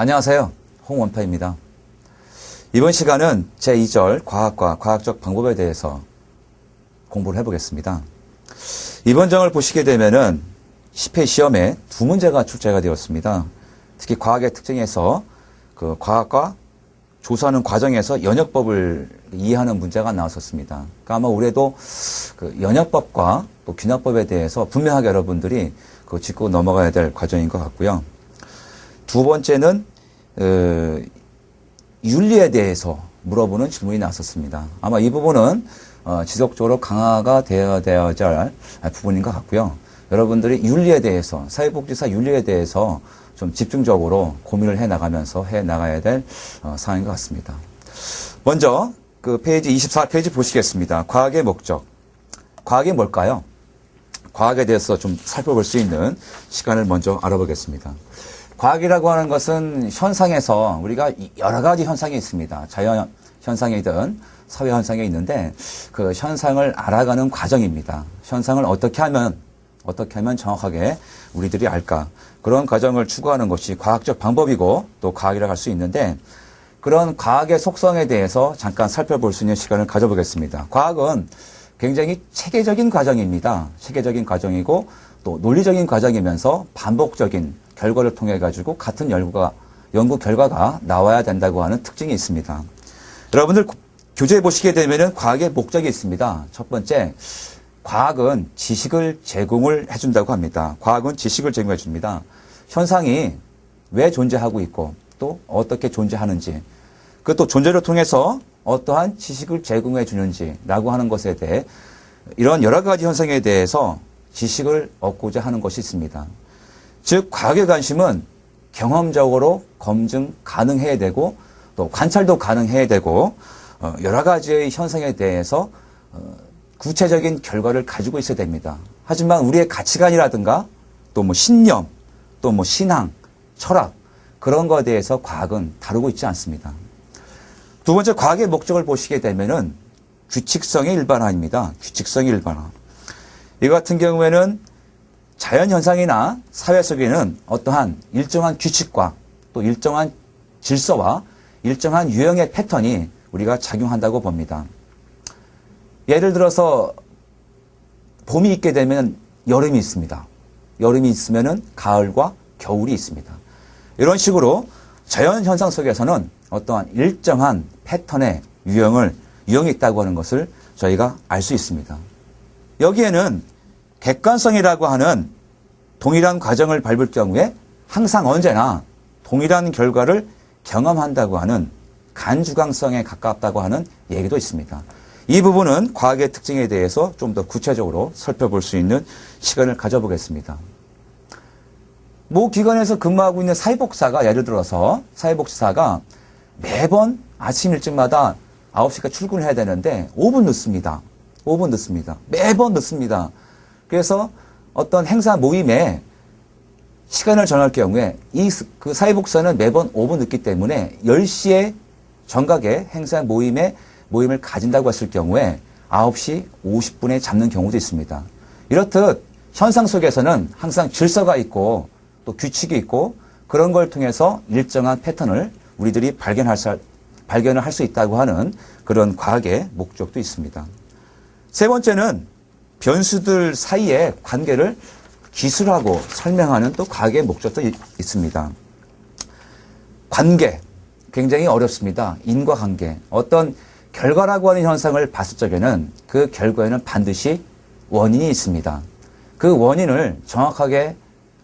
안녕하세요. 홍원파입니다. 이번 시간은 제2절 과학과 과학적 방법에 대해서 공부를 해보겠습니다. 이번 장을 보시게 되면은 10회 시험에 두 문제가 출제가 되었습니다. 특히 과학의 특징에서 그 과학과 조사하는 과정에서 연역법을 이해하는 문제가 나왔었습니다. 그러니까 아마 올해도 그 연역법과 또 균합법에 대해서 분명하게 여러분들이 그 짚고 넘어가야 될 과정인 것 같고요. 두 번째는 윤리에 대해서 물어보는 질문이 나왔었습니다. 아마 이 부분은 지속적으로 강화가 되어야 할 부분인 것 같고요. 여러분들이 윤리에 대해서, 사회복지사 윤리에 대해서 좀 집중적으로 고민을 해나가면서 해나가야 될 사항인 것 같습니다. 먼저 그 페이지 24페이지 보시겠습니다. 과학의 목적. 과학이 뭘까요? 과학에 대해서 좀 살펴볼 수 있는 시간을 먼저 알아보겠습니다. 과학이라고 하는 것은 현상에서 우리가 여러 가지 현상이 있습니다. 자연 현상이든 사회 현상이 있는데 그 현상을 알아가는 과정입니다. 현상을 어떻게 하면 정확하게 우리들이 알까? 그런 과정을 추구하는 것이 과학적 방법이고 또 과학이라고 할 수 있는데 그런 과학의 속성에 대해서 잠깐 살펴볼 수 있는 시간을 가져보겠습니다. 과학은 굉장히 체계적인 과정입니다. 체계적인 과정이고 또 논리적인 과정이면서 반복적인 결과를 통해 가지고 같은 연구 결과가 나와야 된다고 하는 특징이 있습니다. 여러분들 교재에 보시게 되면은 과학의 목적이 있습니다. 첫 번째, 과학은 지식을 제공을 해준다고 합니다. 과학은 지식을 제공해 줍니다. 현상이 왜 존재하고 있고 또 어떻게 존재하는지 그것도 존재를 통해서 어떠한 지식을 제공해 주는지라고 하는 것에 대해 이런 여러 가지 현상에 대해서 지식을 얻고자 하는 것이 있습니다. 즉 과학의 관심은 경험적으로 검증 가능해야 되고 또 관찰도 가능해야 되고 여러 가지의 현상에 대해서 구체적인 결과를 가지고 있어야 됩니다. 하지만 우리의 가치관이라든가 또 뭐 신념 또 뭐 신앙, 철학 그런 것에 대해서 과학은 다루고 있지 않습니다. 두 번째 과학의 목적을 보시게 되면은 규칙성의 일반화입니다. 규칙성의 일반화. 이 같은 경우에는 자연현상이나 사회 속에는 어떠한 일정한 규칙과 또 일정한 질서와 일정한 유형의 패턴이 우리가 작용한다고 봅니다. 예를 들어서 봄이 있게 되면 여름이 있습니다. 여름이 있으면은 가을과 겨울이 있습니다. 이런 식으로 자연현상 속에서는 어떠한 일정한 패턴의 유형이 있다고 하는 것을 저희가 알 수 있습니다. 여기에는 객관성이라고 하는 동일한 과정을 밟을 경우에 항상 언제나 동일한 결과를 경험한다고 하는 간주광성에 가깝다고 하는 얘기도 있습니다. 이 부분은 과학의 특징에 대해서 좀 더 구체적으로 살펴볼 수 있는 시간을 가져보겠습니다. 모 기관에서 근무하고 있는 사회복지사가 예를 들어서 사회복지사가 매번 아침 일찍마다 9시까지 출근을 해야 되는데 5분 늦습니다. 5분 늦습니다. 매번 늦습니다. 그래서 어떤 행사 모임에 시간을 정할 경우에 그 사회복지사는 매번 5분 늦기 때문에 10시에 정각에 행사 모임을 가진다고 했을 경우에 9시 50분에 잡는 경우도 있습니다. 이렇듯 현상 속에서는 항상 질서가 있고 또 규칙이 있고 그런 걸 통해서 일정한 패턴을 우리들이 발견을 할 수 있다고 하는 그런 과학의 목적도 있습니다. 세 번째는 변수들 사이의 관계를 기술하고 설명하는 또 과학의 목적도 있습니다. 관계, 굉장히 어렵습니다. 인과관계. 어떤 결과라고 하는 현상을 봤을 적에는 그 결과에는 반드시 원인이 있습니다. 그 원인을 정확하게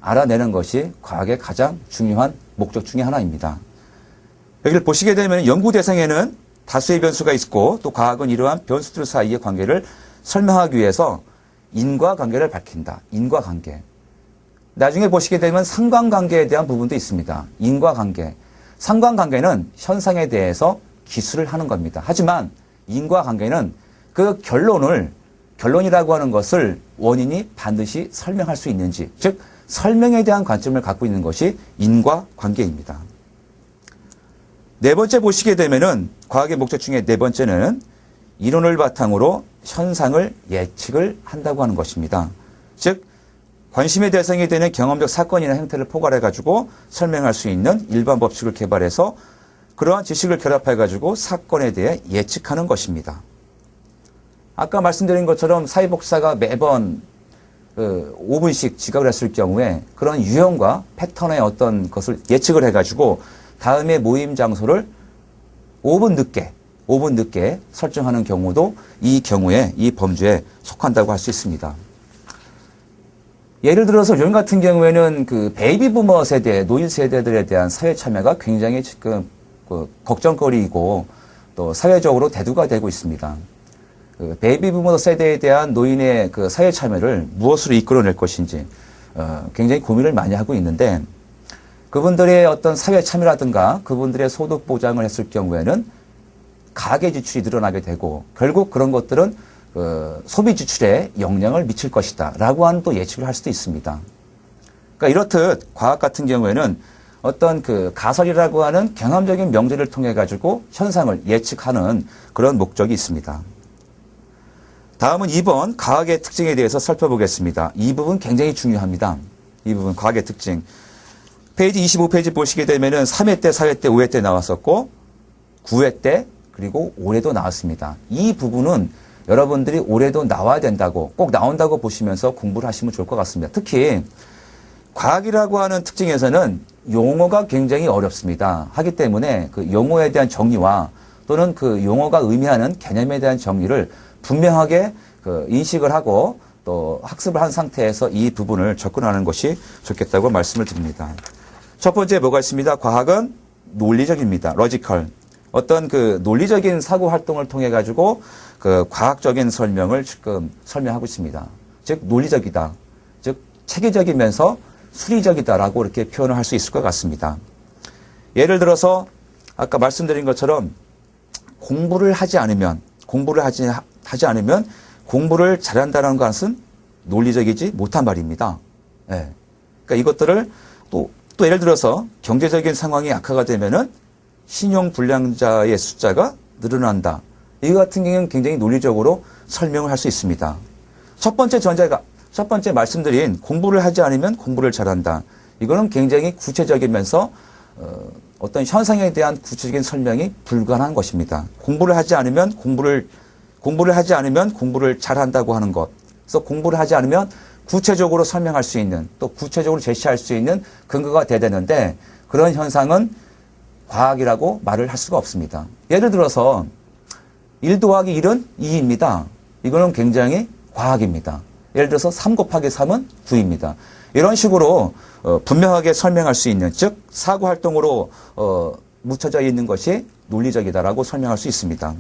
알아내는 것이 과학의 가장 중요한 목적 중에 하나입니다. 여기를 보시게 되면 연구 대상에는 다수의 변수가 있고 또 과학은 이러한 변수들 사이의 관계를 설명하기 위해서 인과관계를 밝힌다. 인과관계. 나중에 보시게 되면 상관관계에 대한 부분도 있습니다. 인과관계. 상관관계는 현상에 대해서 기술을 하는 겁니다. 하지만 인과관계는 그 결론이라고 하는 것을 원인이 반드시 설명할 수 있는지, 즉 설명에 대한 관점을 갖고 있는 것이 인과관계입니다. 네 번째 보시게 되면은 과학의 목적 중에 네 번째는 이론을 바탕으로 현상을 예측을 한다고 하는 것입니다. 즉 관심의 대상이 되는 경험적 사건이나 행태를 포괄해가지고 설명할 수 있는 일반 법칙을 개발해서 그러한 지식을 결합해가지고 사건에 대해 예측하는 것입니다. 아까 말씀드린 것처럼 사회복지사가 매번 5분씩 지각을 했을 경우에 그런 유형과 패턴의 어떤 것을 예측을 해가지고 다음에 모임 장소를 5분 늦게 설정하는 경우도 이 경우에 이 범죄에 속한다고 할 수 있습니다. 예를 들어서 요즘 같은 경우에는 그 베이비 부머 세대, 노인 세대들에 대한 사회 참여가 굉장히 지금 걱정거리이고 또 사회적으로 대두가 되고 있습니다. 그 베이비 부머 세대에 대한 노인의 그 사회 참여를 무엇으로 이끌어낼 것인지 굉장히 고민을 많이 하고 있는데 그분들의 어떤 사회 참여라든가 그분들의 소득 보장을 했을 경우에는 가계 지출이 늘어나게 되고 결국 그런 것들은 소비 지출에 영향을 미칠 것이다 라고 하는 또 예측을 할 수도 있습니다. 그러니까 이렇듯 과학 같은 경우에는 어떤 그 가설이라고 하는 경험적인 명제를 통해 가지고 현상을 예측하는 그런 목적이 있습니다. 다음은 2번 과학의 특징에 대해서 살펴보겠습니다. 이 부분 굉장히 중요합니다. 이 부분 과학의 특징. 페이지 25페이지 보시게 되면은 3회 때, 4회 때, 5회 때 나왔었고 9회 때 그리고 올해도 나왔습니다. 이 부분은 여러분들이 올해도 나와야 된다고 꼭 나온다고 보시면서 공부를 하시면 좋을 것 같습니다. 특히 과학이라고 하는 특징에서는 용어가 굉장히 어렵습니다. 하기 때문에 그 용어에 대한 정의와 또는 그 용어가 의미하는 개념에 대한 정의를 분명하게 그 인식을 하고 또 학습을 한 상태에서 이 부분을 접근하는 것이 좋겠다고 말씀을 드립니다. 첫 번째 뭐가 있습니다. 과학은 논리적입니다. 로지컬. 어떤 그 논리적인 사고 활동을 통해 가지고 그 과학적인 설명을 지금 설명하고 있습니다. 즉 논리적이다. 즉 체계적이면서 수리적이다라고 이렇게 표현을 할 수 있을 것 같습니다. 예를 들어서 아까 말씀드린 것처럼 공부를 하지 않으면 공부를 잘한다는 것은 논리적이지 못한 말입니다. 네. 그러니까 이것들을 또 예를 들어서 경제적인 상황이 악화가 되면은 신용불량자의 숫자가 늘어난다. 이 같은 경우는 굉장히 논리적으로 설명을 할 수 있습니다. 첫 번째 말씀드린 공부를 하지 않으면 공부를 잘한다. 이거는 굉장히 구체적이면서 어떤 현상에 대한 구체적인 설명이 불가능한 것입니다. 공부를 하지 않으면 공부를 잘한다고 하는 것. 그래서 공부를 하지 않으면 구체적으로 설명할 수 있는 또 구체적으로 제시할 수 있는 근거가 돼야 되는데 그런 현상은 과학이라고 말을 할 수가 없습니다. 예를 들어서 1 더하기 1은 2입니다. 이거는 굉장히 과학입니다. 예를 들어서 3 곱하기 3은 9입니다. 이런 식으로 분명하게 설명할 수 있는 즉 사고활동으로 묻혀져 있는 것이 논리적이다라고 설명할 수 있습니다.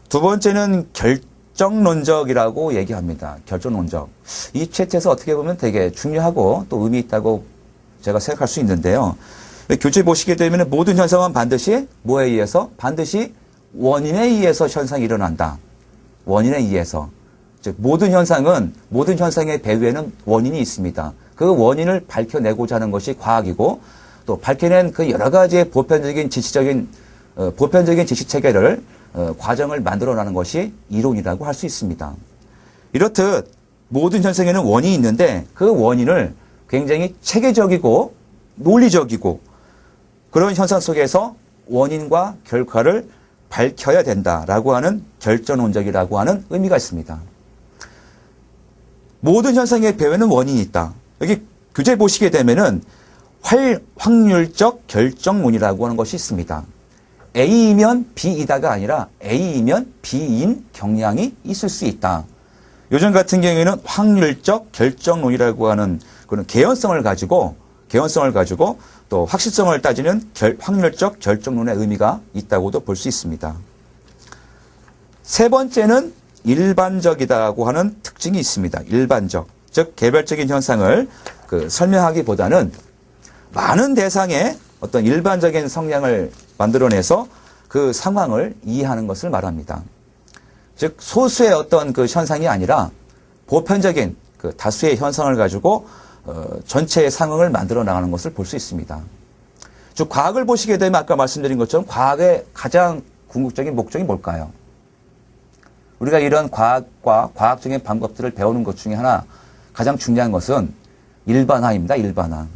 두 번째는 결정론적이라고 얘기합니다. 결정론적. 이 챕터에서 어떻게 보면 되게 중요하고 또 의미 있다고 제가 생각할 수 있는데요. 교재 보시게 되면 모든 현상은 반드시 뭐에 의해서? 반드시 원인에 의해서 현상이 일어난다. 원인에 의해서. 즉 모든 현상의 배후에는 원인이 있습니다. 그 원인을 밝혀내고자 하는 것이 과학이고 또 밝혀낸 그 여러 가지의 보편적인 지식 체계를 과정을 만들어내는 것이 이론이라고 할 수 있습니다. 이렇듯 모든 현상에는 원인이 있는데 그 원인을 굉장히 체계적이고 논리적이고 그런 현상 속에서 원인과 결과를 밝혀야 된다라고 하는 결정론적이라고 하는 의미가 있습니다. 모든 현상의 배후에는 원인이 있다. 여기 교재 보시게 되면은 확률적 결정론이라고 하는 것이 있습니다. A이면 B이다가 아니라 A이면 B인 경향이 있을 수 있다. 요즘 같은 경우에는 확률적 결정론이라고 하는 그런 개연성을 가지고 또 확실성을 따지는 확률적 결정론의 의미가 있다고도 볼 수 있습니다. 세 번째는 일반적이다고 하는 특징이 있습니다. 일반적. 즉 개별적인 현상을 설명하기보다는 많은 대상의 어떤 일반적인 성향을 만들어내서 그 상황을 이해하는 것을 말합니다. 즉 소수의 어떤 그 현상이 아니라 보편적인 그 다수의 현상을 가지고 전체의 상황을 만들어 나가는 것을 볼 수 있습니다. 즉 과학을 보시게 되면 아까 말씀드린 것처럼 과학의 가장 궁극적인 목적이 뭘까요? 우리가 이런 과학과 과학적인 방법들을 배우는 것 중에 하나 가장 중요한 것은 일반화입니다. 일반화.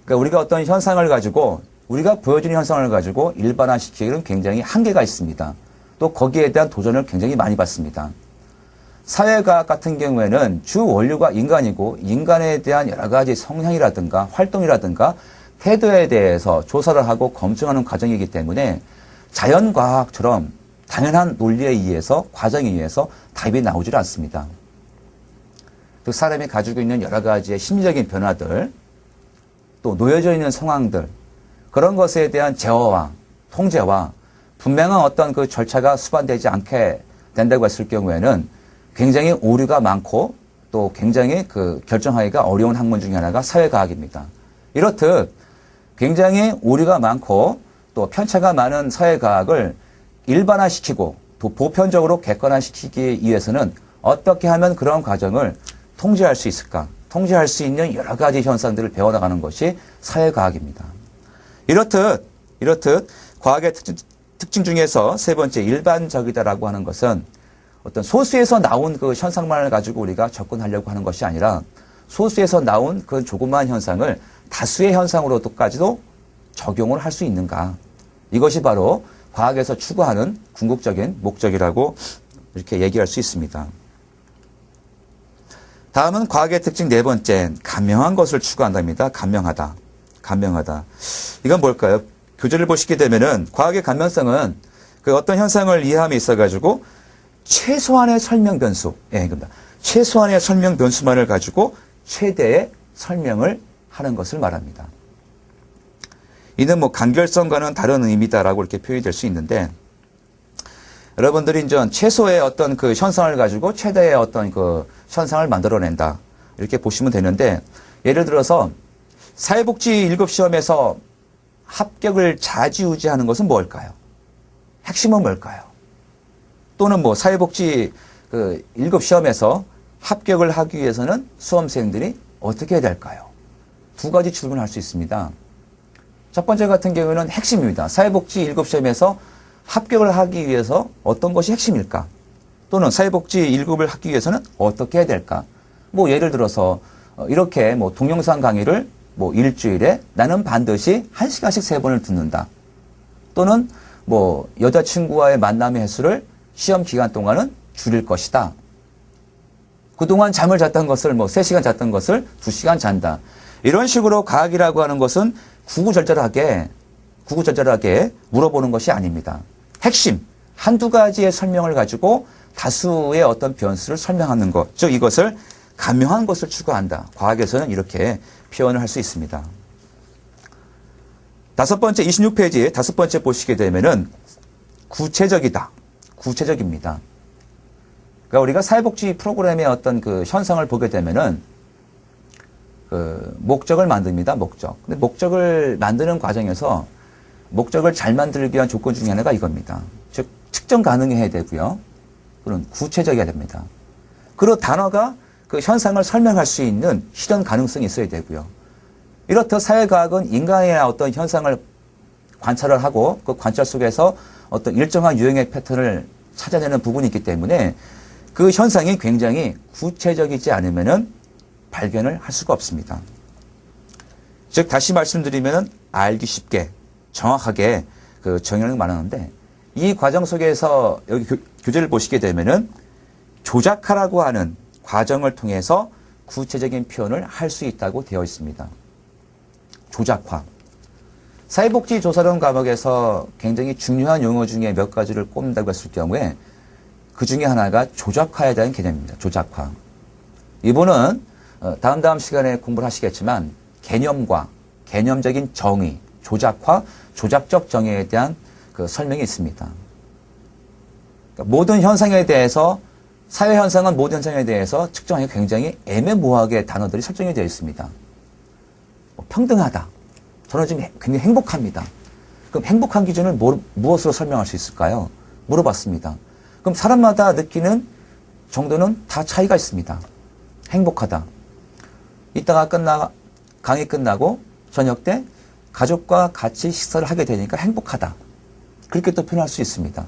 그러니까 우리가 어떤 현상을 가지고 우리가 보여주는 현상을 가지고 일반화시키기는 굉장히 한계가 있습니다. 또 거기에 대한 도전을 굉장히 많이 받습니다. 사회과학 같은 경우에는 주 원료가 인간이고 인간에 대한 여러 가지 성향이라든가 활동이라든가 태도에 대해서 조사를 하고 검증하는 과정이기 때문에 자연과학처럼 당연한 논리에 의해서 과정에 의해서 답이 나오질 않습니다. 그 사람이 가지고 있는 여러 가지의 심리적인 변화들 또 놓여져 있는 상황들 그런 것에 대한 제어와 통제와 분명한 어떤 그 절차가 수반되지 않게 된다고 했을 경우에는 굉장히 오류가 많고 또 굉장히 그 결정하기가 어려운 학문 중에 하나가 사회과학입니다. 이렇듯 굉장히 오류가 많고 또 편차가 많은 사회과학을 일반화시키고 또 보편적으로 객관화시키기 위해서는 어떻게 하면 그런 과정을 통제할 수 있을까? 통제할 수 있는 여러 가지 현상들을 배워나가는 것이 사회과학입니다. 이렇듯 과학의 특징 중에서 세 번째 일반적이다라고 하는 것은 어떤 소수에서 나온 그 현상만을 가지고 우리가 접근하려고 하는 것이 아니라 소수에서 나온 그 조그마한 현상을 다수의 현상으로까지도 적용을 할 수 있는가. 이것이 바로 과학에서 추구하는 궁극적인 목적이라고 이렇게 얘기할 수 있습니다. 다음은 과학의 특징 네 번째, 간명한 것을 추구한답니다. 간명하다. 이건 뭘까요? 교재를 보시게 되면은 과학의 간명성은 그 어떤 현상을 이해함에 있어가지고 최소한의 설명 변수, 최소한의 설명 변수만을 가지고 최대의 설명을 하는 것을 말합니다. 이는 뭐 간결성과는 다른 의미다라고 이렇게 표현이 될 수 있는데, 여러분들이 이제 최소의 어떤 그 현상을 가지고 최대의 어떤 그 현상을 만들어낸다. 이렇게 보시면 되는데, 예를 들어서 사회복지 1급 시험에서 합격을 좌지우지하는 것은 뭘까요? 핵심은 뭘까요? 또는 뭐 사회복지 그 1급 시험에서 합격을 하기 위해서는 수험생들이 어떻게 해야 될까요? 두 가지 질문을 할 수 있습니다. 첫 번째 같은 경우는 핵심입니다. 사회복지 1급 시험에서 합격을 하기 위해서 어떤 것이 핵심일까? 또는 사회복지 1급을 하기 위해서는 어떻게 해야 될까? 뭐 예를 들어서 이렇게 뭐 동영상 강의를 뭐 일주일에 나는 반드시 1시간씩 3번을 듣는다. 또는 뭐 여자친구와의 만남의 횟수를 시험 기간 동안은 줄일 것이다. 그동안 잠을 잤던 것을 뭐 3시간 잤던 것을 2시간 잔다. 이런 식으로 과학이라고 하는 것은 구구절절하게 물어보는 것이 아닙니다. 핵심, 한두 가지의 설명을 가지고 다수의 어떤 변수를 설명하는 것, 즉 이것을 간명한 것을 추구한다. 과학에서는 이렇게 표현을 할 수 있습니다. 다섯 번째, 26페이지 다섯 번째 보시게 되면은 구체적이다. 구체적입니다. 그러니까 우리가 사회복지 프로그램의 어떤 그 현상을 보게 되면은 그 목적을 만듭니다. 목적. 근데 목적을 만드는 과정에서 목적을 잘 만들기 위한 조건 중에 하나가 이겁니다. 즉 측정 가능해야 되고요. 그런 구체적이어야 됩니다. 그리고 단어가 그 현상을 설명할 수 있는 실현 가능성이 있어야 되고요. 이렇듯 사회과학은 인간의 어떤 현상을 관찰을 하고 그 관찰 속에서 어떤 일정한 유형의 패턴을 찾아내는 부분이 있기 때문에 그 현상이 굉장히 구체적이지 않으면은 발견을 할 수가 없습니다. 즉 다시 말씀드리면은 알기 쉽게 정확하게 그 정의를 말하는데 이 과정 속에서 여기 교재를 보시게 되면은 조작하라고 하는 과정을 통해서 구체적인 표현을 할 수 있다고 되어 있습니다. 조작화. 사회복지 조사론 과목에서 굉장히 중요한 용어 중에 몇 가지를 꼽는다고 했을 경우에 그 중에 하나가 조작화에 대한 개념입니다. 조작화. 이분은 다음 시간에 공부를 하시겠지만 개념과 개념적인 정의, 조작화, 조작적 정의에 대한 그 설명이 있습니다. 그러니까 모든 현상에 대해서 사회 현상은 모든 현상에 대해서 측정하기 굉장히 애매모호하게 단어들이 설정이 되어 있습니다. 평등하다. 저는 지금 굉장히 행복합니다. 그럼 행복한 기준을 무엇으로 설명할 수 있을까요? 물어봤습니다. 그럼 사람마다 느끼는 정도는 다 차이가 있습니다. 행복하다. 이따가 강의 끝나고 저녁 때 가족과 같이 식사를 하게 되니까 행복하다. 그렇게 또 표현할 수 있습니다.